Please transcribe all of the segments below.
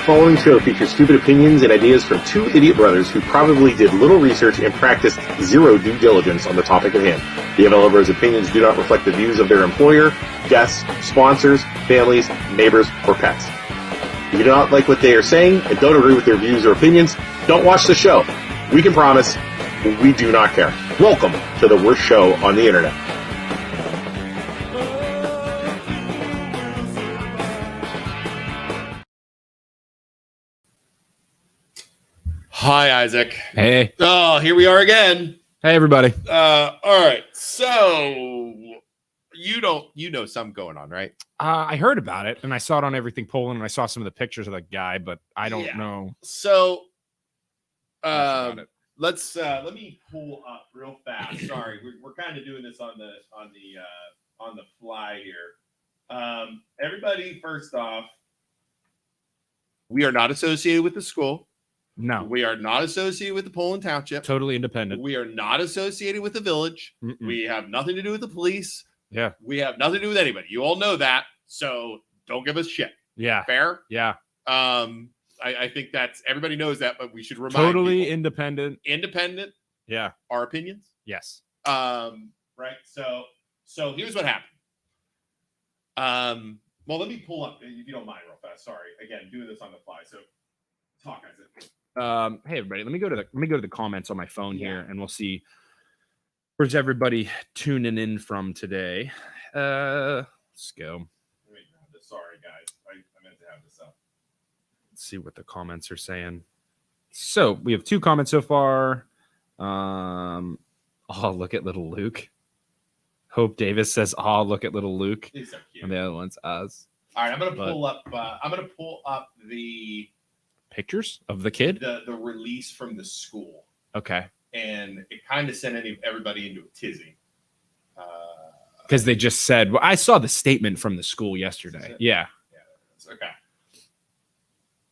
following show features stupid opinions and ideas from two idiot brothers who probably did little research and practiced zero due diligence on the topic at hand. The Availers' opinions do not reflect the views of their employer, guests, sponsors, families, neighbors, or pets. If you do not like what they are saying and don't agree with their views or opinions, don't watch the show. We can promise we do not care. Welcome to the worst show on the internet. Hi, Isaac. Hey. Oh, here we are again. Hey, everybody. All right. So you know something going on, right? I heard about it, and I saw it on Everything Poland, and I saw some of the pictures of the guy, but I don't know. So Much about it. let me pull up real fast. Sorry, we're kind of doing this on the fly here. Everybody, first off, we are not associated with the school. No, We are not associated with the Poland Township. totally independent. We are not associated with the village. Mm-mm. We have nothing to do with the police. Yeah. We have nothing to do with anybody. You all know that. So don't give us shit. Yeah. Fair? Yeah. I think that's everybody knows that, but we should remind Totally people. independent. Independent, Yeah. our opinions. Yes. Right. So here's what happened. Well, let me pull up if you don't mind real fast. Sorry. Again, doing this on the fly. So talk, Isaac. Hey, everybody. Let me go to the comments on my phone here, and we'll see where's everybody tuning in from today. Let's go. Wait, sorry, guys. I meant to have this up. Let's see what the comments are saying. So we have 2 comments so far. Oh, look at little Luke. Hope Davis says, "Oh, look at little Luke," He's so cute. and the other one's us. All right, I'm gonna pull up the Pictures of the kid. the release from the school, Okay, and it kind of sent everybody into a tizzy. because they just said. Well, I saw the statement from the school yesterday. Yeah. Okay.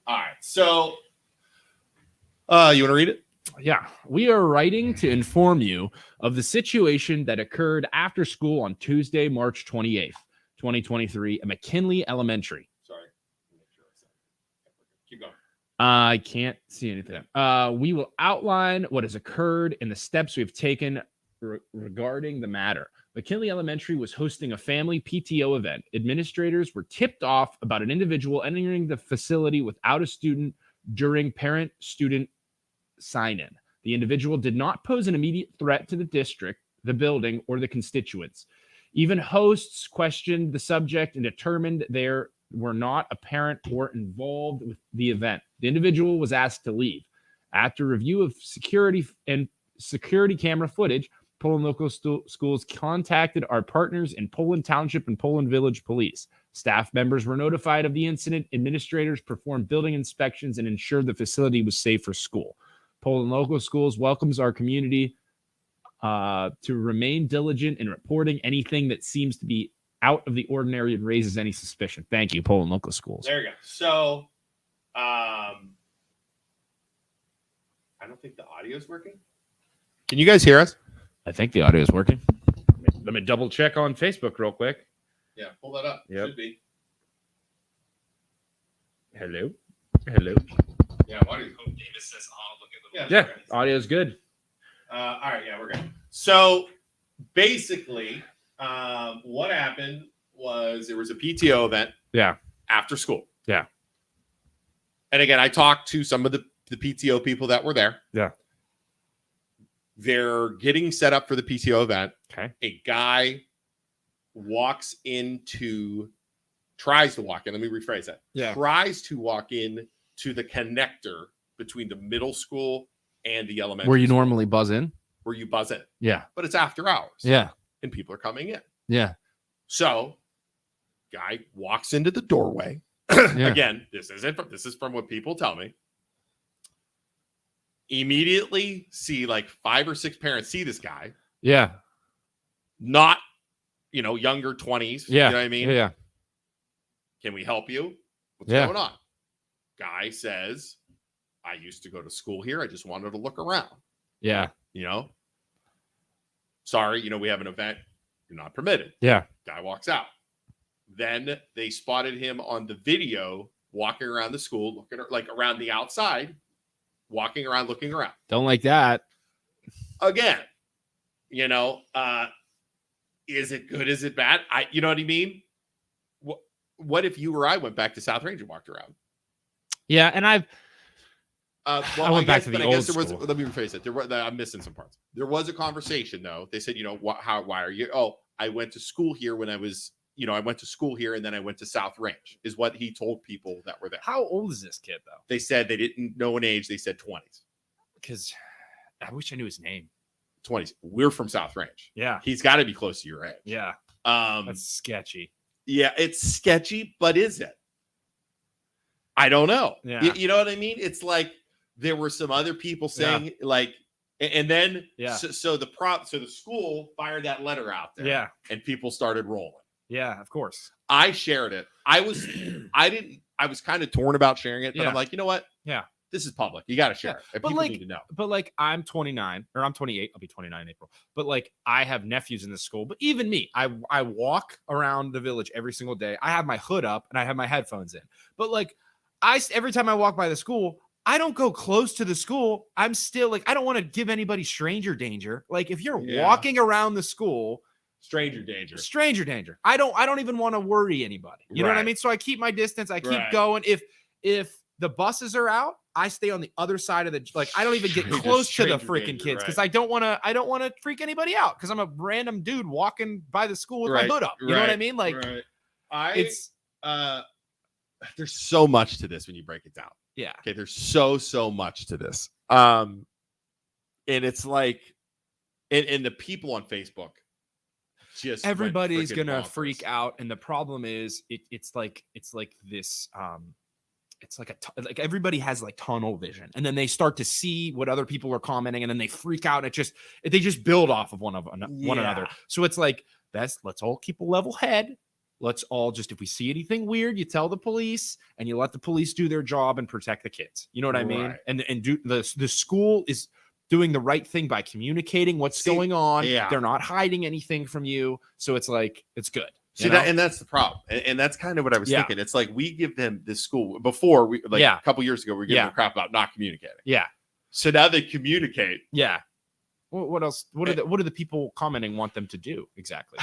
All right. So, you want to read it? Yeah, we are writing to inform you of the situation that occurred after school on Tuesday, March 28th, 2023, at McKinley Elementary. Sorry. Keep going. I can't see anything. We will outline what has occurred and the steps we've taken regarding the matter. McKinley Elementary was hosting a family PTO event. Administrators were tipped off about an individual entering the facility without a student during parent-student sign-in. The individual did not pose an immediate threat to the district, the building, or the constituents. Even hosts questioned the subject and determined there were not a parent or involved with the event. The individual was asked to leave. After review of security camera footage, Poland Local Schools contacted our partners in Poland Township and Poland Village Police. Staff members were notified of the incident. Administrators performed building inspections and ensured the facility was safe for school. Poland Local Schools welcomes our community to remain diligent in reporting anything that seems to be out of the ordinary and raises any suspicion. Thank you, Poland Local Schools. There you go. So, I don't think the audio is working. Can you guys hear us? I think the audio is working. Let me double check on Facebook real quick. Yeah, pull that up. Yep. Should be. Hello. Yeah. Why do you hope Davis says, "Oh, look at the Yeah, audio is good. All right. Yeah, we're good. So basically, what happened was there was a PTO event. Yeah. After school. Yeah. And again, I talked to some of the PTO people that were there. Yeah. They're getting set up for the PTO event. Okay. A guy tries to walk in. Let me rephrase that. Yeah. Tries to walk in to the connector between the middle school and the elementary Where you school, normally buzz in? where you buzz in. Yeah. But it's after hours. Yeah. And people are coming in. Yeah. So guy walks into the doorway. Yeah. Again, this is from what people tell me. Immediately see like 5 or 6 parents see this guy. Yeah. Not, younger 20s. Yeah. You know what I mean? Yeah. Can we help you? What's Yeah. going on? Guy says, I used to go to school here. I just wanted to look around. Yeah. Sorry, we have an event. You're not permitted. Yeah. Guy walks out. Then they spotted him on the video walking around the school, looking like around the outside, walking around, looking around. Don't like that. Again, is it good? Is it bad? You know what I mean? What if you or I went back to South Range and walked around? Yeah, and I went back to the old school. Let me rephrase it. I'm missing some parts. There was a conversation though. They said, why are you? Oh, I went to school here when I was, I went to school here and then I went to South Range, is what he told people that were there. How old is this kid though? They said they didn't know an age. They said 20s. Because I wish I knew his name. 20s. We're from South Range. Yeah. He's got to be close to your age. Yeah. That's sketchy. Yeah, it's sketchy, but is it? I don't know. Yeah. You know what I mean? It's like there were some other people saying and then so the school fired that letter out there. Yeah. And people started rolling. Yeah, of course. I shared it. I was kind of torn about sharing it, but I'm like, you know what? Yeah. This is public. You got to share it. If but people like, need to know. But like, I'm 29 or I'm 28. I'll be 29 in April. But like, I have nephews in this school. But even me, I walk around the village every single day. I have my hood up and I have my headphones in. But like, every time I walk by the school, I don't go close to the school. I'm still like, I don't want to give anybody stranger danger. Like, if you're walking around the school, stranger danger. I don't even want to worry anybody. You know what I mean? So I keep my distance. I keep going. If the buses are out, I stay on the other side of I don't even get close to the freaking kids because I don't want to freak anybody out because I'm a random dude walking by the school with my hood up. You know what I mean? Like, there's so much to this when you break it down. Yeah. Okay. There's so much to this. And it's like, and the people on Facebook, just everybody's gonna freak out, and the problem is, it's like this. It's like like everybody has like tunnel vision, and then they start to see what other people are commenting, and then they freak out. And they just build off of one another. So it's like let's all keep a level head. Let's all just, if we see anything weird, you tell the police, and you let the police do their job and protect the kids. You know what I mean? And do the school is doing the right thing by communicating what's going on. Yeah. They're not hiding anything from you. So it's like, it's good. See that, and that's the problem. And that's kind of what I was thinking. It's like, we give them this school before a couple years ago, we were giving them crap about not communicating. Yeah. So now they communicate. Yeah. What else? What do the people commenting want them to do exactly?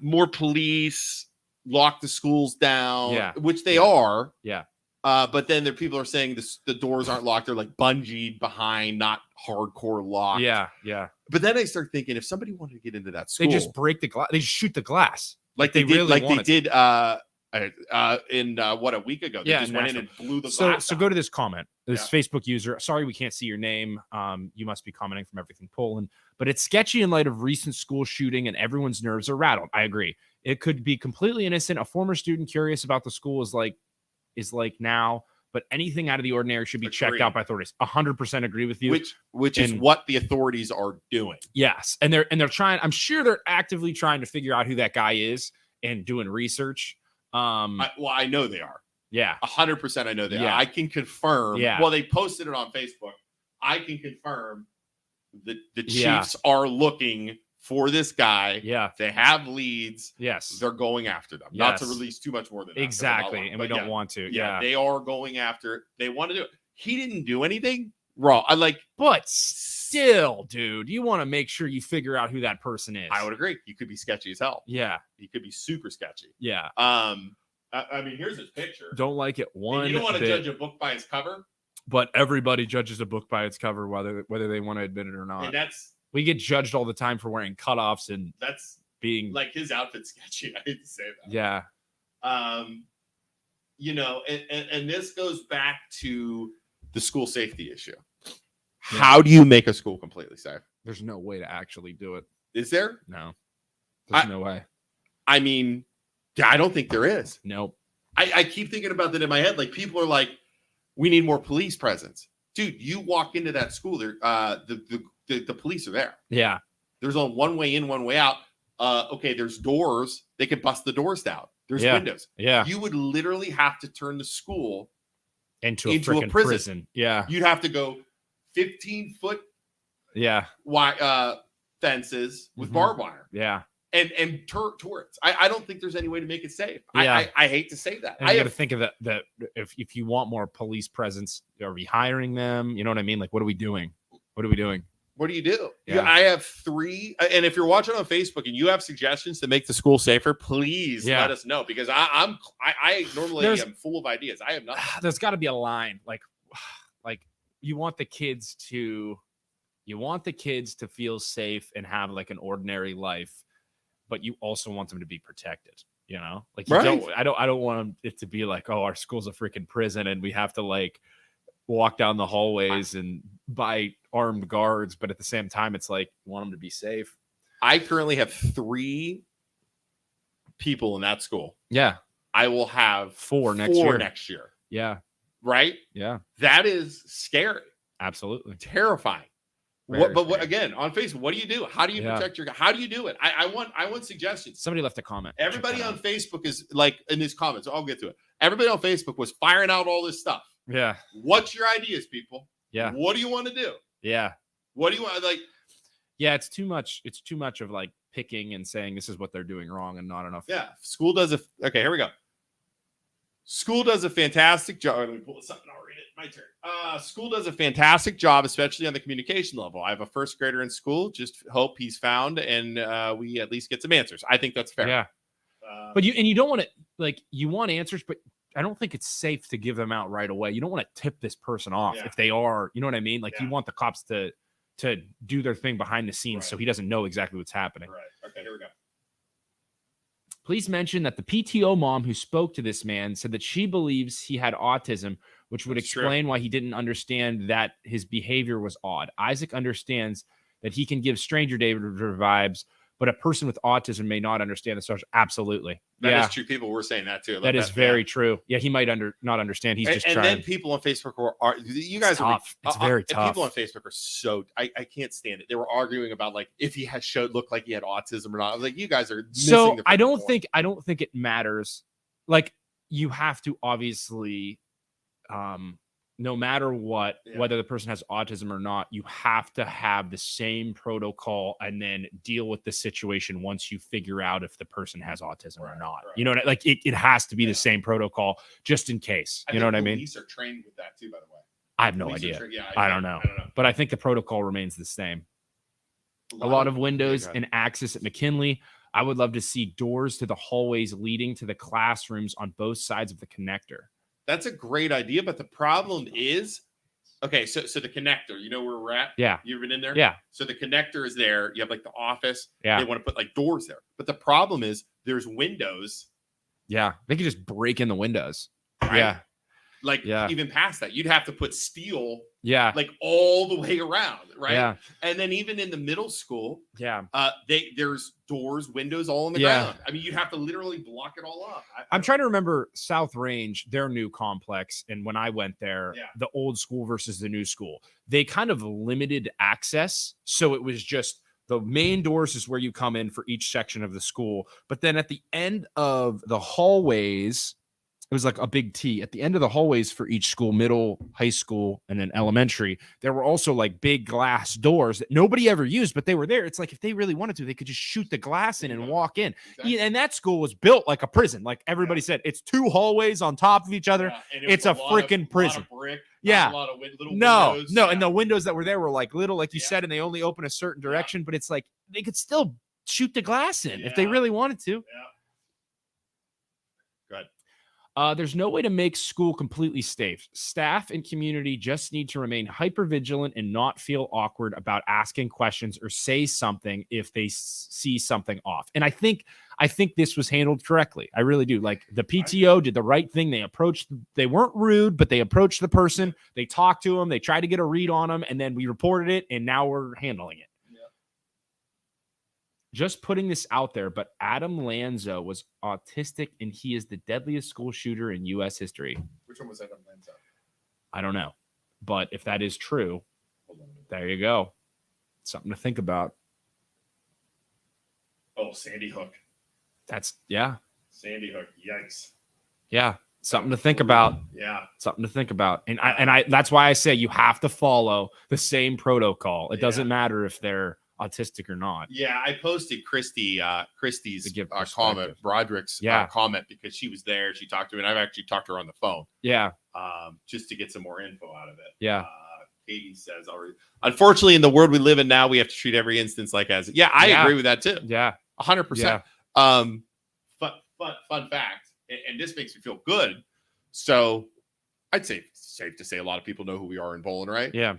More police, lock the schools down, which they are. Yeah. But then people are saying the doors aren't locked. They're like bungeed behind, not hardcore locked. Yeah. Yeah. But then I start thinking, if somebody wanted to get into that school, they just break the glass. They just shoot the glass. Like they did in a week ago. They just went in and blew the glass. So go to this comment. This Facebook user. Sorry, we can't see your name. You must be commenting from Everything Poland. But it's sketchy in light of recent school shooting, and everyone's nerves are rattled. I agree. It could be completely innocent. A former student curious about the school is like now, but anything out of the ordinary should be checked out by authorities. 100% agree with you. Which is what the authorities are doing. Yes. And they're trying, I'm sure they're actively trying to figure out who that guy is and doing research. I know they are. Yeah. 100% I know they are. I can confirm. Yeah. Well, they posted it on Facebook. I can confirm that the Chiefs are looking for this guy. Yeah. They have leads. Yes. They're going after them. Yes. Not to release too much more than that. Exactly. And we don't want to. Yeah. They are going after it. They want to do it. He didn't do anything wrong. But still, dude, you want to make sure you figure out who that person is. I would agree. He could be sketchy as hell. Yeah. He could be super sketchy. Yeah. I mean, here's his picture. Don't like it one bit. You don't want to judge a book by its cover. But everybody judges a book by its cover, whether they want to admit it or not. And we get judged all the time for wearing cutoffs and that's being like his outfit's sketchy. I hate to say that. Yeah. And this goes back to the school safety issue. Yeah. How do you make a school completely safe? There's no way to actually do it. Is there? No. There's no way. I mean, I don't think there is. Nope. I keep thinking about that in my head. Like, people are like, we need more police presence. Dude, you walk into that school, there, the police are there. Yeah. There's only one way in, one way out. Okay, there's doors. They can bust the doors down. There's windows. Yeah. You would literally have to turn the school into a prison. Yeah. You'd have to go 15-foot fences with barbed wire. Yeah. and tourists. I don't think there's any way to make it safe. Yeah. I hate to say that. And I you got to have think of that if you want more police presence, are we hiring them? You know what I mean? Like, what are we doing? What are we doing? What do you do? Yeah. I have 3. And if you're watching on Facebook and you have suggestions to make the school safer, please let us know, because I normally am full of ideas. I have nothing. There's got to be a line. Like you want the kids to feel safe and have like an ordinary life, but you also want them to be protected. You know, like I don't want it to be like, oh, our school's a freaking prison and we have to like walk down the hallways and by armed guards, but at the same time it's like you want them to be safe. I currently have 3 people in that school. Yeah. I will have 4 next year. Yeah. Right? Yeah. That is scary. Absolutely. Terrifying. What again, on Facebook, what do you do? How do you protect how do you do it? I want suggestions. Somebody left a comment. Everybody on Facebook is like in these comments. I'll get to it. Everybody on Facebook was firing out all this stuff. Yeah. What's your ideas, people? Yeah. What do you want to do? Yeah. What do you want? Like, yeah, it's too much. It's too much of like picking and saying this is what they're doing wrong and not enough. Yeah. School does okay, here we go. School does a fantastic job. Let me pull this up and I'll read it. My turn. School does a fantastic job, especially on the communication level. I have a first grader in school. Just hope he's found and we at least get some answers. I think that's fair. Yeah. But you don't want to, like, you want answers, but I don't think it's safe to give them out right away. You don't want to tip this person off if they are, you know what I mean? Like you want the cops to do their thing behind the scenes so he doesn't know exactly what's happening. Right. Okay, here we go. Please mention that the PTO mom who spoke to this man said that she believes he had autism, which would explain why he didn't understand that his behavior was odd. Isaac understands that he can give stranger danger vibes, but a person with autism may not understand the social. Absolutely. That is true. People were saying that too. That is very true. Yeah, he might not understand. He's just trying. And then people on Facebook are you guys are tough. It's very tough. People on Facebook are so I can't stand it. They were arguing about like if he had looked like he had autism or not. I was like, you guys are missing the I don't think it matters. Like you have to obviously no matter what, whether the person has autism or not, you have to have the same protocol and then deal with the situation once you figure out if the person has autism or not. Right. You know, like it has to be the same protocol just in case. You know what I mean? Police are trained with that too, by the way. I have no idea. I don't know. But I think the protocol remains the same. A lot of windows and access at McKinley. I would love to see doors to the hallways leading to the classrooms on both sides of the connector. That's a great idea, but the problem is, okay, so the connector, you know where we're at? Yeah. You've been in there? Yeah. So the connector is there. You have like the office. Yeah. They want to put like doors there. But the problem is there's windows. Yeah. They could just break in the windows. Right? Yeah. Like even past that, you'd have to put steel like all the way around, right? Yeah. And then even in the middle school, there's doors, windows all on the ground. I mean, you'd have to literally block it all up. I'm trying to remember South Range, their new complex, and when I went there, the old school versus the new school, they kind of limited access. So it was just the main doors is where you come in for each section of the school. But then at the end of the hallways, it was like a big T at the end of the hallways for each school, middle, high school, and then elementary. There were also like big glass doors that nobody ever used, but they were there. It's like if they really wanted to, they could just shoot the glass in and walk in. Exactly. And that school was built like a prison. Like everybody said, it's 2 hallways on top of each other. It's a freaking prison. Brick, yeah. A lot of little windows. And the windows that were there were like little, like you said, and they only open a certain direction, but it's like they could still shoot the glass in if they really wanted to. Yeah. Good. There's no way to make school completely safe. Staff and community just need to remain hyper vigilant and not feel awkward about asking questions or say something if they see something off. And I think this was handled correctly. I really do. Like the PTO did the right thing. They weren't rude, but they approached the person. They talked to them. They tried to get a read on them, and then we reported it, and now we're handling it. Just putting this out there, but Adam Lanza was autistic and he is the deadliest school shooter in U.S. history. Which one was Adam Lanza? I don't know. But if that is true, there you go. Something to think about. Oh, Sandy Hook. Sandy Hook. Yikes. Yeah. Something to think about. Yeah. Something to think about. And I that's why I say you have to follow the same protocol. It doesn't matter if they're autistic or not. Yeah, I posted Christy's To give comment, perspective. Broderick's comment, because she was there. She talked to me, and I've actually talked to her on the phone. Yeah. Just to get some more info out of it. Yeah. Katie says already. Unfortunately, in the world we live in now, we have to treat every instance like as. Yeah, I agree with that too. Yeah. 100%. Fun fact, and this makes me feel good. So, I'd say it's safe to say a lot of people know who we are in Poland, right? Yeah.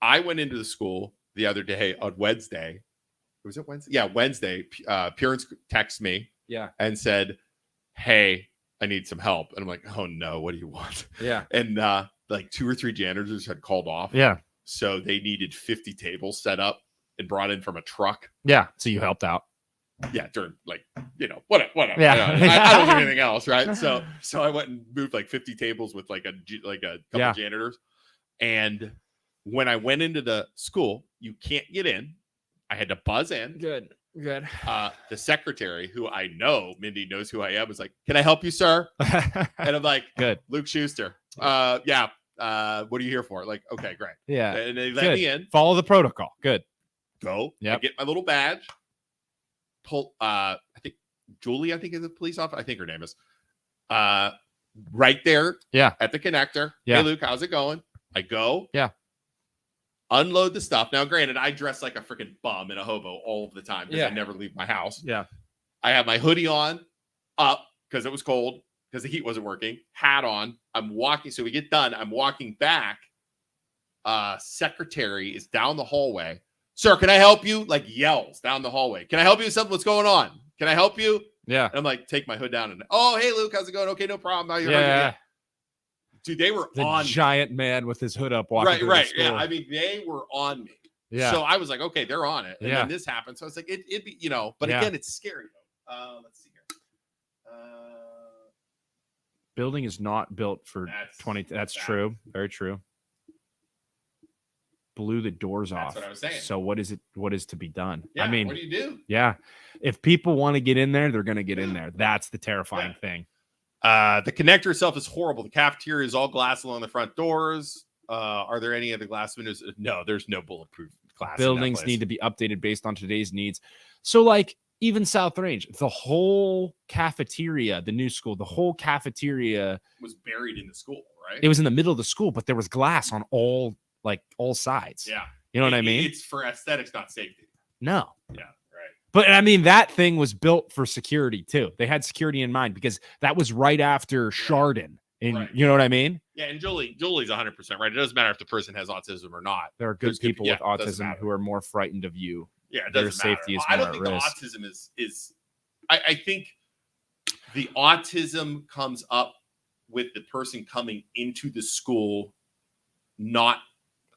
I went into the school the other day on Wednesday. Was it Wednesday? Yeah, Wednesday. Parents text me. Yeah. And said, "Hey, I need some help." And I'm like, "Oh no, what do you want?" Yeah. And like 2 or 3 janitors had called off. Yeah. So they needed 50 tables set up and brought in from a truck. Yeah. So you helped out. Yeah, during whatever. Yeah. I don't do anything else, right? So I went and moved like 50 tables with like a couple of janitors. And when I went into the school, you can't get in. I had to buzz in. Good. The secretary, who I know, Mindy knows who I am, was like, "Can I help you, sir?" And I'm like, Good. "Luke Schuster." Yeah. What are you here for? Like, okay, great. Yeah. And they let me in. Follow the protocol. Good. Go. Yep. I get my little badge. Pull. I think Julie. I think is a police officer. I think her name is. Right there. Yeah. At the connector. Yeah. Hey, Luke, how's it going? I go. Yeah. Unload the stuff. Now, granted, I dress like a freaking bum and a hobo all of the time because Yeah. I never leave my house. Yeah. I have my hoodie on, up because it was cold, because the heat wasn't working. Hat on. I'm walking. So we get done. I'm walking back. Secretary is down the hallway. "Sir, can I help you?" Like yells down the hallway. "Can I help you with something? What's going on? Can I help you?" Yeah. And I'm like, take my hood down and, "Oh, hey, Luke, how's it going? Okay, no problem. How you Yeah. Dude, they were The on giant man with his hood up walking through the right. school. Yeah. I mean, they were on me. Yeah. So I was like, okay, they're on it. And Yeah. then this happened. So I was like, it'd be, but Yeah. again, it's scary though. Let's see here. Building is not built for That's 20. That's fact. true. Very true. Blew the doors That's off. what I was saying. So what is it? What is to be done? Yeah, I mean, what do you do? yeah. If people want to get in there, they're going to get in there. That's the terrifying thing. The connector itself is horrible. The cafeteria is all glass along the front doors. Are there any other glass windows? No, there's no bulletproof glass. Buildings need to be updated based on today's needs. So, like, even South Range, the whole cafeteria, the new school, the whole cafeteria was buried in the school, right? It was in the middle of the school, but there was glass on all sides. Yeah. You know what I mean? It's for aesthetics, not safety. No. Yeah, right. But I mean, that thing was built for security too. They had security in mind because that was right after Chardon. And Right. you know what I mean? Yeah, and Julie's 100% right. It doesn't matter if the person has autism or not. There are good There's good- people yeah, with it doesn't autism matter. who are more frightened of you. Yeah, it Their doesn't matter. safety is I more don't at think the risk. autism is I think the autism comes up with the person coming into the school not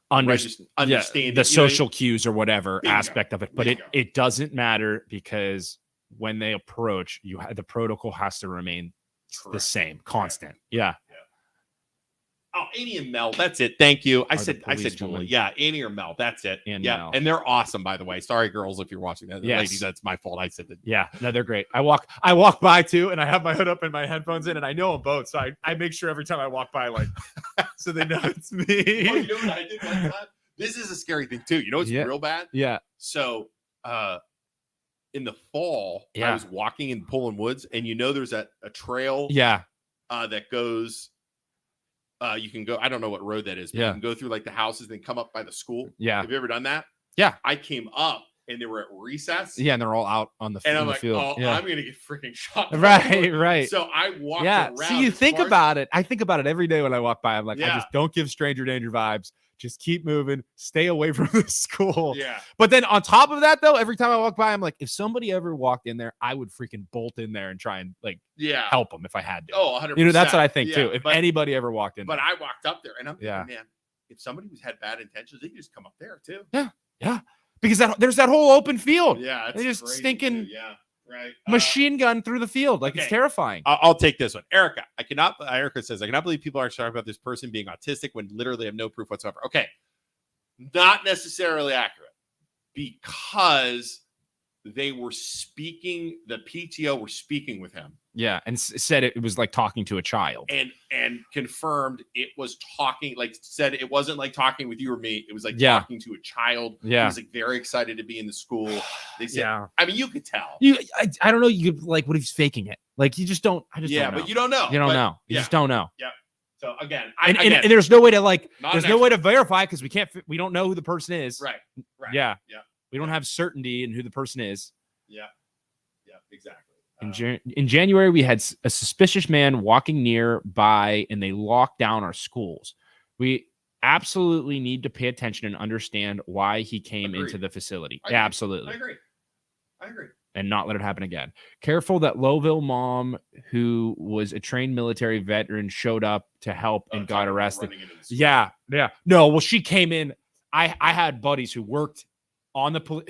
understanding the you know what I mean? social cues or whatever Bingo. aspect of it, but Bingo. it doesn't matter because when they approach, the protocol has to remain the Correct. same, constant. Yeah. Oh, Annie and Mel, that's it. Thank you. I the said police Julie. woman. Yeah, Annie or Mel, that's it. And yeah, Mel. and they're awesome, by the way. Sorry, girls, if you're watching that. Yes. Ladies, that's my fault. I said that. Yeah, no, they're great. I walk by too, and I have my hood up and my headphones in, and I know them both. So I make sure every time I walk by, like, so they know it's Oh, me. you know what I did one time? This is a scary thing too. You know what's Yeah. real bad? Yeah, So, in the fall, I Yeah. was walking in Poland Woods, and there's a trail yeah, that goes. You can go. I don't know what road that is. But Yeah. you can go through like the houses, then come up by the school. yeah, Have you ever done that? Yeah. I came up, and they were at recess. yeah. And they're all out on the, And in I'm the like, field. oh, Yeah, I'm gonna get freaking shot. right. So I walked Yeah. around. See, you as think far as- about it. I think about it every day when I walk by. I'm like, I Yeah. just don't give stranger danger vibes. Just keep moving. Stay away from the school. Yeah. But then on top of that, though, every time I walk by, I'm like, if somebody ever walked in there, I would freaking bolt in there and try and like Yeah. help them if I had to. Oh, 100%. You know, that's what I think Yeah, too. If but, anybody ever walked in but there. I walked up there, and I'm thinking, Yeah. man, if somebody had bad intentions, they could just come up there too. Because there's that whole open field. Yeah, it's They just crazy, stinking too. Yeah, right. Machine gun through the field. Like, it's okay. terrifying. I'll take this one. Erica says, I cannot believe people are talking about this person being autistic when literally have no proof whatsoever. Okay. Not necessarily accurate, because they were speaking. The PTO were speaking with him. Yeah, and said it was like talking to a child. And confirmed it was talking, like said it wasn't like talking with you or me. It was like Yeah. talking to a child. Yeah. He was like very excited to be in the school. They said, Yeah. I mean, you could tell. I don't know. You could, like, what if he's faking it? Like, you just don't. I just Yeah, don't know. but you don't know. You don't But, know. You yeah. just don't know. So again, And there's no way to like. Not There's an no way to verify because we don't know who the person is. right. Yeah. Yeah. We don't have certainty in who the person is. Yeah, exactly. In January, we had a suspicious man walking nearby, and they locked down our schools. We absolutely need to pay attention and understand why he came Agreed. into the facility. I agree. Absolutely. I agree. And not let it happen again. Careful that Lowville mom, who was a trained military veteran, showed up to help and got Talking about arrested. running into the school. Yeah. No, well, she came in. I had buddies who worked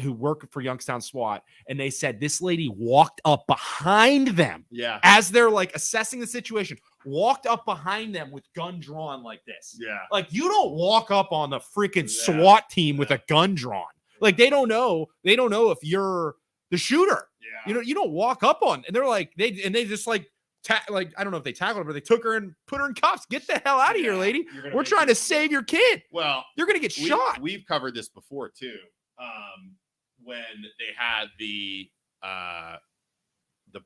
who worked for Youngstown SWAT, and they said this lady walked up behind them Yeah. as they're like assessing the situation, walked up behind them with gun drawn like this. Yeah. Like, you don't walk up on the freaking Yeah. SWAT team with a gun drawn. Like, they don't know if you're the shooter. Yeah. You don't walk up on, and they're like, they just like I don't know if they tackled her, but they took her and put her in cuffs. Get the hell out of here, Yeah. lady. You're gonna We're make trying to this- save your kid. Well, You're gonna get shot. We've covered this before too. When they had the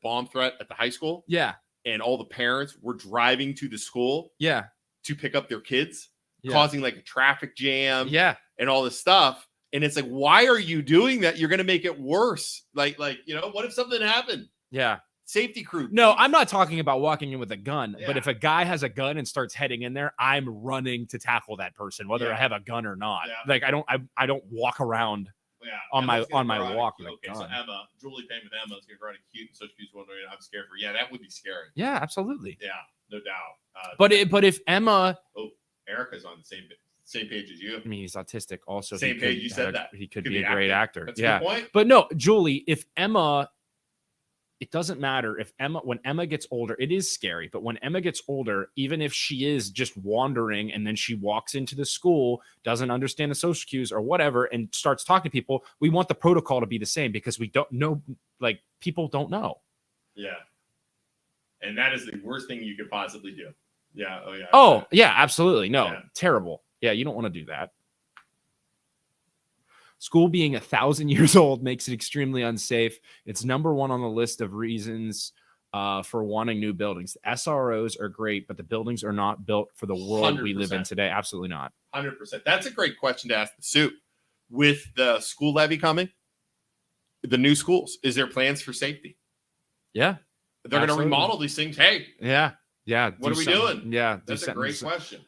bomb threat at the high school, Yeah. and all the parents were driving to the school Yeah. to pick up their kids, Yeah. causing like a traffic jam, Yeah. and all this stuff. And it's like, why are you doing that? You're going to make it worse. Like, what if something happened? Yeah. Safety crew. No, I'm not talking about walking in with a gun, but Yeah. if a guy has a gun and starts heading in there, I'm running to tackle that person, whether Yeah. I have a gun or not. Yeah. Like, I don't walk around. Yeah, on my- Emma's gonna on my go out walk and- with a Okay, so gun. Emma, Julie Payne with Emma is going to run a cute, and so she's wondering, I'm scared for. Yeah, that would be scary. Yeah, absolutely. Yeah, no doubt. But if Emma, Erica's on the same page as you. I mean, he's autistic also. Same he page, could you said have- that. He could Could be be a great actor. That's a Yeah. good point. But no, Julie, if Emma, it doesn't matter when Emma gets older, it is scary. But when Emma gets older, even if she is just wandering and then she walks into the school, doesn't understand the social cues or whatever, and starts talking to people, we want the protocol to be the same because we don't know, like, people don't know. Yeah. And that is the worst thing you could possibly do. Yeah. Oh, yeah. Oh, yeah, absolutely. No, Yeah. terrible. Yeah, you don't want to do that. School being 1,000 years old makes it extremely unsafe. It's number one on the list of reasons for wanting new buildings. The SROs are great, but the buildings are not built for the world we live in 100%. today. Absolutely not. 100%. That's a great question to ask the suit. With the school levy coming, the new schools, is there plans for safety? Yeah. They're going to Absolutely. remodel these things. Hey, Yeah. Yeah. What do are we something. doing? Yeah. do that's a something. great question.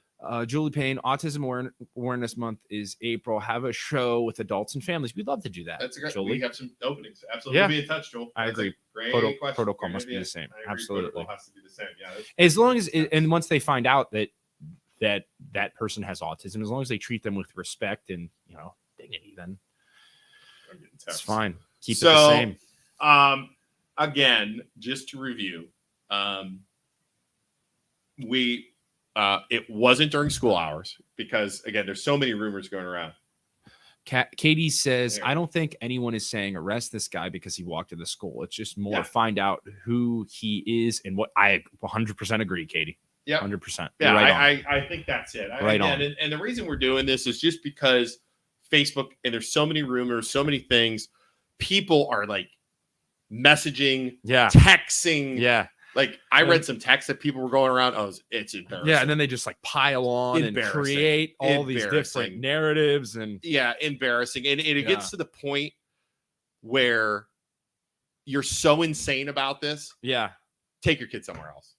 Julie Payne, Autism Awareness Month is April. Have a show with adults and families. We'd love to do that. That's a great. Julie. We have some openings. Absolutely. Yeah. We'll be in touch, Joel. I That's a agree. Great question. Protocol Great must be idea. the same. I agree. Absolutely. Protocol has to be the same. Yeah. As long as, and once they find out that person has autism, as long as they treat them with respect and, dignity, then I'm getting it's texts. fine. Keep it the same. Again, just to review, it wasn't during school hours because again, there's so many rumors going around. Katie says, There. I don't think anyone is saying arrest this guy because he walked to the school. It's just more Yeah. find out who he is and what. I 100% agree, Katie. Yeah. 100%. Yeah, You're right on. I think that's it. Right on. And the reason we're doing this is just because Facebook and there's so many rumors, so many things. People are like messaging, Yeah. texting. Yeah. Like I read some texts that people were going around. Oh, it's embarrassing. Yeah. And then they just like pile on and Embarrassing. create all these different Embarrassing. narratives. And Yeah, embarrassing. And it Yeah. gets to the point where you're so insane about this. yeah, Take your kid somewhere else.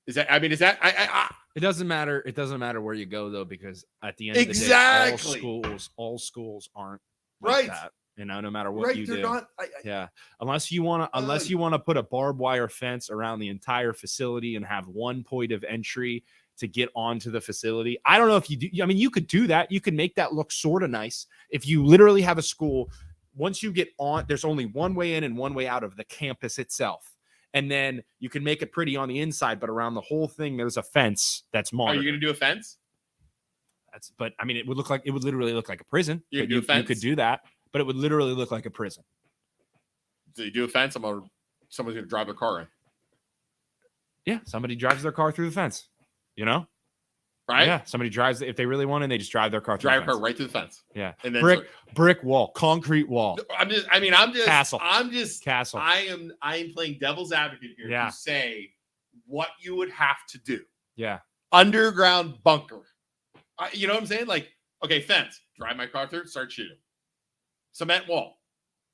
Is that it doesn't matter. It doesn't matter where you go though, because at the end of the Exactly. day, all schools aren't like Right. that. No matter what right? you They're do. not. Yeah, unless you want to put a barbed wire fence around the entire facility and have one point of entry to get onto the facility. I don't know if you do. I mean, you could do that. You could make that look sort of nice. If you literally have a school, once you get on, there's only one way in and one way out of the campus itself. And then you can make it pretty on the inside, but around the whole thing, there's a fence that's Are monitored. you going to do a fence? But I mean, it would literally look like a prison. You But could do a you could fence? do that, but it would literally look like a prison. you do a fence, someone's going to drive their car in. Yeah, somebody drives their car through the fence. You know, Right? Yeah, somebody drives. If they really want it, they just drive their car through Drive the your car fence. right through the fence. Yeah, And then brick wall, concrete wall, I'm just Castle. castle. castle. I am playing devil's advocate here Yeah. to say what you would have to do. Yeah, Underground bunker. You know what I'm saying? Like, okay, fence, drive my car through, start shooting. Cement wall,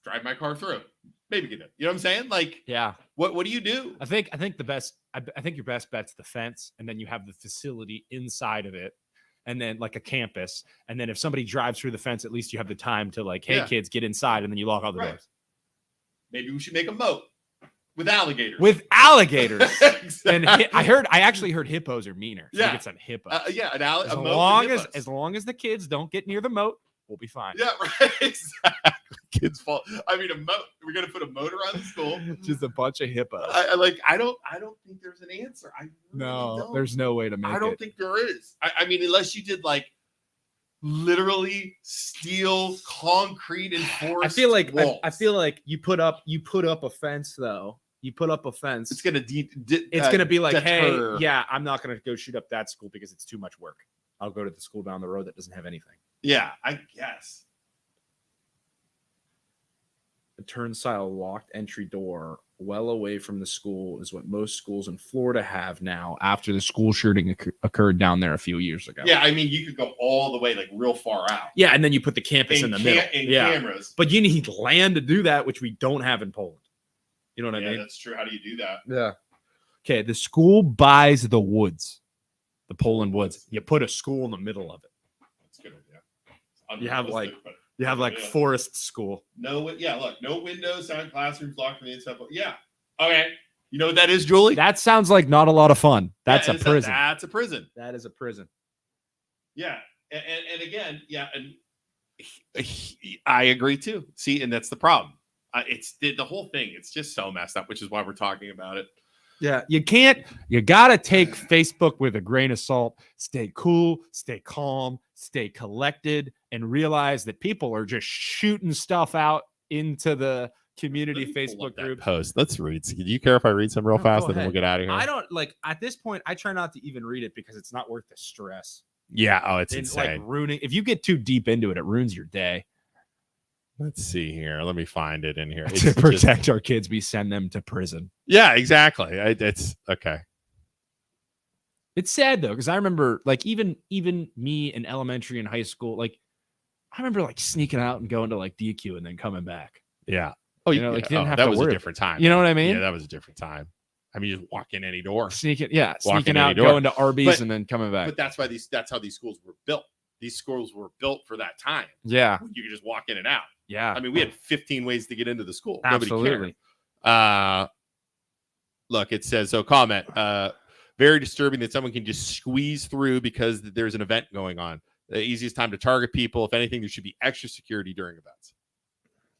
drive my car through. Maybe get it. You know what I'm saying? Like, yeah. what do you do? I think the best. I think your best bet's the fence, and then you have the facility inside of it, and then like a campus. And then if somebody drives through the fence, at least you have the time to like, hey, Yeah. kids, get inside, and then you lock all the Right. doors. Maybe we should make a moat with alligators. With alligators. Exactly. And I actually heard hippos are meaner. So Yeah. you get some hippos. Yeah, as a moat with long hippos. as long as the kids don't get near the moat, we'll be fine. Yeah, right. Exactly. Kids fall. I mean, a moat. We're gonna put a moat around the school. Just a bunch of hippos. I don't think there's an answer. I really don't. there's no way to make I don't it. think there is. I mean, unless you did like literally steel, concrete, and forest. I feel like walls. you put up a fence though. You put up a fence. It's gonna It's gonna be like, deter. hey, yeah, I'm not gonna go shoot up that school because it's too much work. I'll go to the school down the road that doesn't have anything. Yeah, I guess. A turnstile locked entry door well away from the school is what most schools in Florida have now after the school shooting occurred down there a few years ago. Yeah, I mean, you could go all the way like real far out. Yeah, and then you put the campus in the middle. Yeah. Cameras. But you need land to do that, which we don't have in Poland. You know what I Yeah, mean? that's true. How do you do that? Yeah. Okay, the school buys the woods, the Poland woods. You put a school in the middle of it. That's a good idea. You have, like- Unrealistic, but You have like yeah. forest school. no, look, no windows, silent classrooms, locked from the inside. Yeah. Okay. You know what that is, Julie? That sounds like not a lot of fun. That's Yeah, a it's prison. That's a prison. That is a prison. Yeah. And again, yeah, and I agree too. See, and that's the problem. It's the whole thing. It's just so messed up, which is why we're talking about it. Yeah, you got to take Facebook with a grain of salt. Stay cool, stay calm, stay collected, and realize that people are just shooting stuff out into the community Facebook group. Post. Let's read. Do you care if I read some real No, fast go and then we'll ahead. get out of here? I don't like at this point, I try not to even read it because it's not worth the stress. Yeah. Oh, it's It's like ruining. If you get too deep into it, it ruins your day. Let's see here. Let me find it in here. To It's protect just- our kids, we send them to prison. yeah, exactly. It's okay. It's sad though, because I remember like even me in elementary and high school, like I remember like sneaking out and going to like DQ and then coming back. Yeah. Oh, You know, like, you didn't have that to was worry. a different time. You know what I mean? Yeah, that was a different time. I mean, you just walk in any door. Sneaking Walking out, any door. going to Arby's But- and then coming back. But that's how these schools were built. These schools were built for that time. Yeah, You could just walk in and out. yeah, I mean, we had 15 ways to get into the school. Nobody absolutely. cared. Look, it says so. Comment. Very disturbing that someone can just squeeze through because there's an event going on. The easiest time to target people. If anything, there should be extra security during events.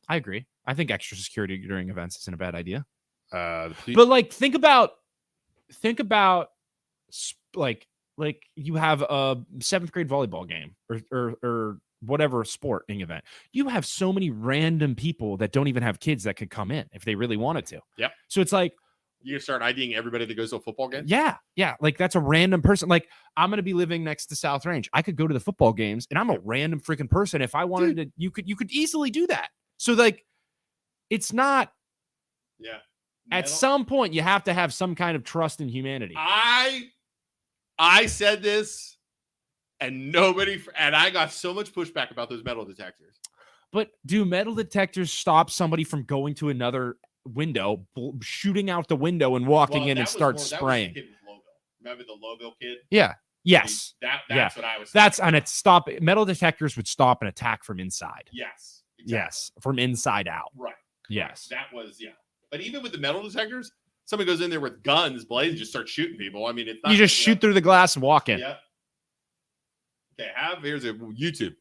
I agree. I think extra security during events isn't a bad idea. The police- But like, think about like you have a 7th grade volleyball game or whatever sporting event. You have so many random people that don't even have kids that could come in if they really wanted to. Yep. So it's like, you start IDing everybody that goes to a football game. yeah, like that's a random person. Like I'm gonna be living next to South Range. I could go to the football games, and I'm a random freaking person. If I wanted to, you could easily do that. So like, it's not. Yeah. At some point, you have to have some kind of trust in humanity. I said this, and I got so much pushback about those metal detectors. But do metal detectors stop somebody from going to another window, shooting out the window, and walking in and start spraying? That was the kid with logo. Remember the logo kid? Yeah. Yes. That's Yeah. what I was. That's and it's stop. Metal detectors would stop an attack from inside. Yes. Exactly. Yes, from inside out. Right. Yes. That was But even with the metal detectors, somebody goes in there with guns, blades, just start shooting people. I mean, it's not, You just shoot through the glass and walk in. Yeah. Okay. Here's a YouTube.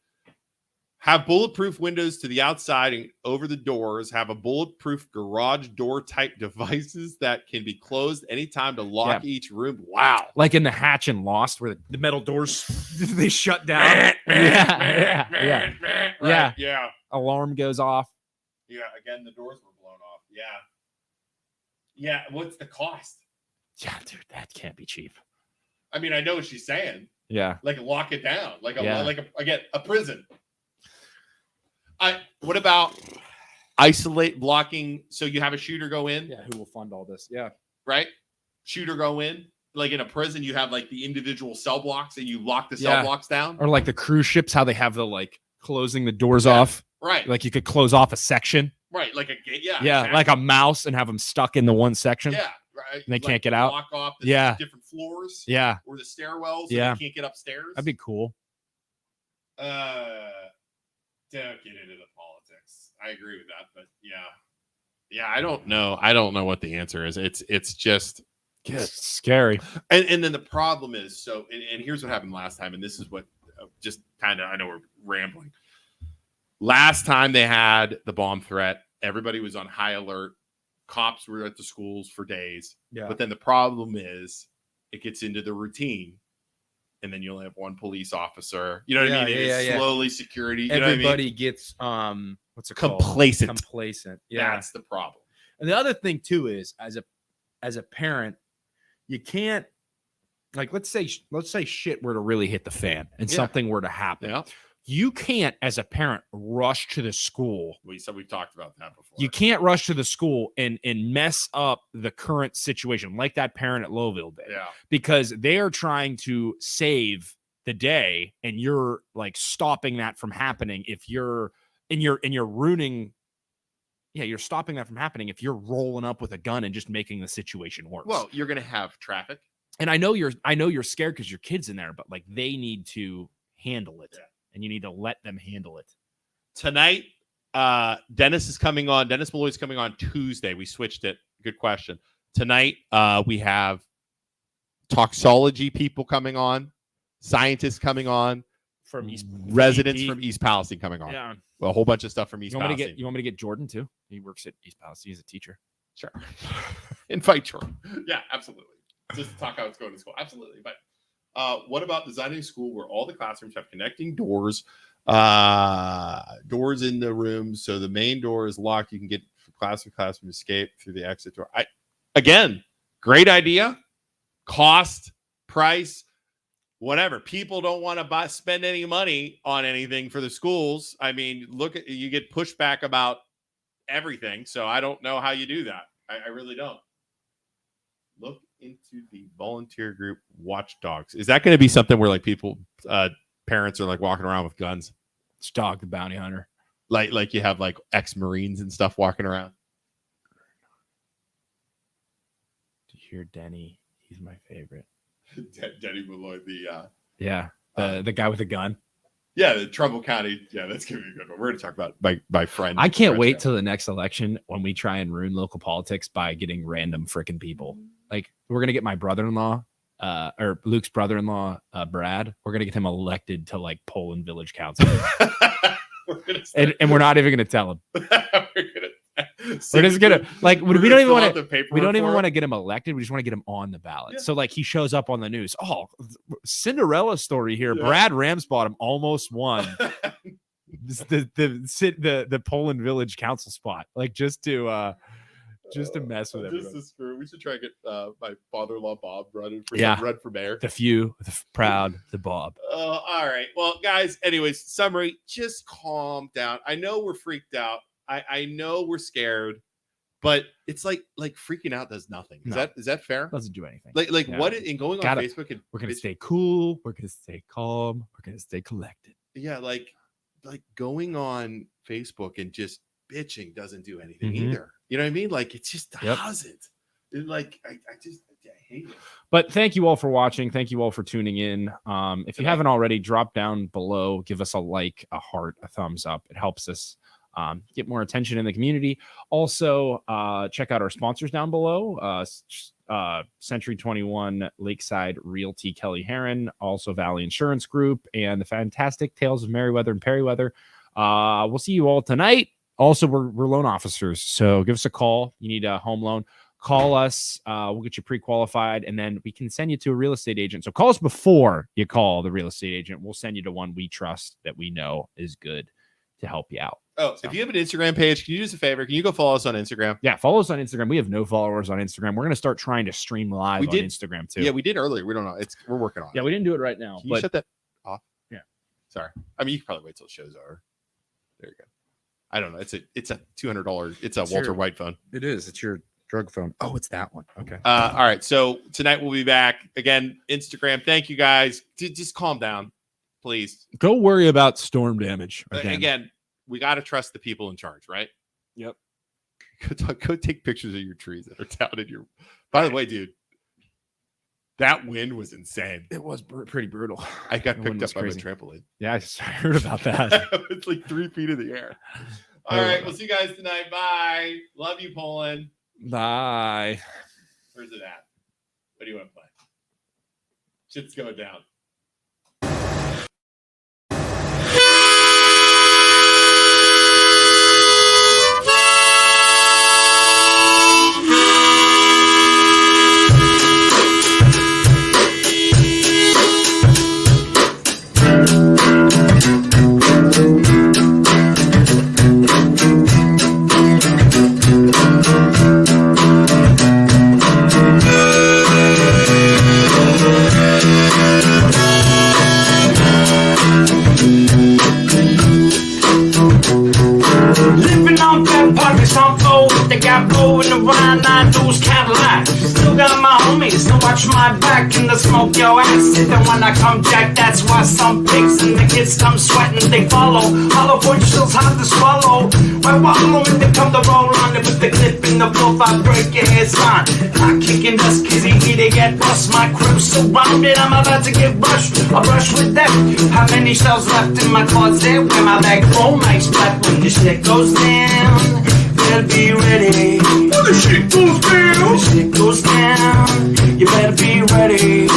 Have bulletproof windows to the outside and over the doors. Have a bulletproof garage door type devices that can be closed anytime to lock each room. Wow. Like in the Hatch and Lost, where the metal doors they shut down. Yeah. Yeah. Alarm goes off. Yeah. Again, the doors were blown off. Yeah. What's the cost? Yeah, dude, that can't be cheap. I mean, I know what she's saying. Yeah. Like lock it down, like a Yeah. again a prison. What about isolate blocking? So you have a shooter go in, Yeah, who will fund all this? Yeah. right? Shooter go in. Like in a prison, you have like the individual cell blocks and you lock the cell blocks down. Or like the cruise ships, how they have the like closing the doors Yeah. off. Right. Like you could close off a section. Right. Like a gate. Yeah. Yeah, exactly. like a mouse and have them stuck in the one section. Yeah. Right. And they can't get out? Lock off the Yeah. different floors. Yeah, Or the stairwells. So Yeah. they can't get upstairs. that'd be cool. Don't get into the politics. I agree with that, but Yeah. I don't know. I don't know what the answer is. It's just It's scary. and then the problem is and here's what happened last time, and this is what just kind of I know we're rambling. Last time they had the bomb threat, everybody was on high alert. Cops were at the schools for days. Yeah. But then the problem is it gets into the routine, and then you only have one police officer. You know what I mean? It's slowly security. You know what I mean? Everybody gets what's it called? Complacent. Complacent. Yeah. That's the problem. And the other thing too is as a parent, you can't like let's say shit were to really hit the fan and Yeah. something were to happen. Yeah. You can't as a parent rush to the school. We've talked about that before. You can't rush to the school and mess up the current situation like that parent at Lowville did. Yeah. Because they are trying to save the day and you're like stopping that from happening if you're ruining you're stopping that from happening if you're rolling up with a gun and just making the situation worse. Well, you're going to have traffic. And I know you're scared because your kid's in there, but like they need to handle it. Yeah. And you need to let them handle it. Tonight, Dennis Malloy's coming on Tuesday. We switched it. Good question. Tonight, we have toxology people coming on, scientists coming on, From East residents VP. from East Palestine coming on. Yeah. A whole bunch of stuff from East You want Palestine. me to get Jordan too? He works at East Palestine. He's a teacher. Sure. Invite Jordan. Yeah, absolutely. Just to talk how it's going to school. Absolutely. But what about designing a school where all the classrooms have connecting doors, doors in the room, so the main door is locked. You can get from classroom escape through the exit door. Again, great idea. Cost, price, whatever. People don't want to spend any money on anything for the schools. I mean, you get pushback about everything. So I don't know how you do that. I really don't. Look into the volunteer group Watchdogs. Is that going to be something where like people, parents are like walking around with guns? It's Dog the Bounty Hunter. Like you have like ex-Marines and stuff walking around. To hear Denny, he's my favorite. Denny Malloy, The guy with the gun. the Trumbull County. Yeah, that's going to be a good one. We're going to talk about my friend. I can't wait Frenchco. till the next election when we try and ruin local politics by getting random freaking people. Like we're gonna get my brother-in-law, or Luke's brother-in-law, Brad. We're gonna get him elected to like Poland Village Council, and we're not even gonna tell him. We're just gonna like we don't even want to get him elected. We just want to get him on the ballot. Yeah. So like he shows up on the news. Oh, Cinderella story here. Yeah. Brad Ramsbottom almost won the Poland Village Council spot. Like just to mess with everyone. Just to screw. We should try to get my father-in-law Bob run for mayor. The few, the proud, the Bob. All right. Well, guys, anyways, summary, just calm down. I know we're freaked out. I know we're scared, but it's like freaking out does nothing. Is No. that fair? Doesn't do anything. Like Yeah. what in going on Facebook and We're gonna stay cool. We're gonna stay calm. We're gonna stay collected. yeah, like going on Facebook and just bitching doesn't do anything Mhm. either. You know what I mean? Like it just Yep. doesn't. It, like I hate it. But thank you all for watching. Thank you all for tuning in. If you haven't already, drop down below, give us a like, a heart, a thumbs up. It helps us get more attention in the community. Also, check out our sponsors down below. Century 21 Lakeside Realty Kelly Heron, also Valley Insurance Group, and the fantastic Tales of Merriweather and Perryweather. We'll see you all tonight. Also, we're loan officers, so give us a call. You need a home loan, call us. We'll get you pre-qualified, and then we can send you to a real estate agent. So call us before you call the real estate agent. We'll send you to one we trust that we know is good to help you out. Oh, if you have an Instagram page, can you do us a favor? Can you go follow us on Instagram? Yeah, follow us on Instagram. We have no followers on Instagram. We're gonna start trying to stream live on Instagram too. Yeah, we did earlier. We don't know. We're working on it. Yeah, we didn't do it right now. Can you But shut that off? Yeah. Sorry. I mean, you can probably wait till the show's over. There you go. I don't know. It's a $200. It's a Walter White phone. It is. It's your drug phone. Oh, it's that one. Okay. All right. So tonight we'll be back again. Instagram. Thank you guys. Just calm down, please. Go worry about storm damage Again, we got to trust the people in charge, right? Yep. Go take pictures of your trees that are down in your. By the way, dude, that wind was insane. It was pretty brutal. I got The picked wind up was by my crazy. trampoline. Yeah, I heard about that. It's like 3 feet in the air. All right. We'll see you guys tonight. Bye. Love you, Poland. Bye. Where's it at? What do you want to play? Shit's going down. Living on that pockets on flow with the gap blowing around nine dudes Cadillac. Still got my homies to watch my back and the smoke your ass. And when I come jack, that's why some pigs and the kids come sweating. They follow. Hollow point still's hard to swallow. Why wallow when they come to roll on it with the clip in the bluff? I break your head on. Not kicking dust, cause easy to get bust. My crib surrounded, I'm about to get rushed. I brush with that. How many shells left in my closet? Where my back roll nice flat when the shit goes down. Better be ready. When the shit goes down. When the shit goes down. You better be ready.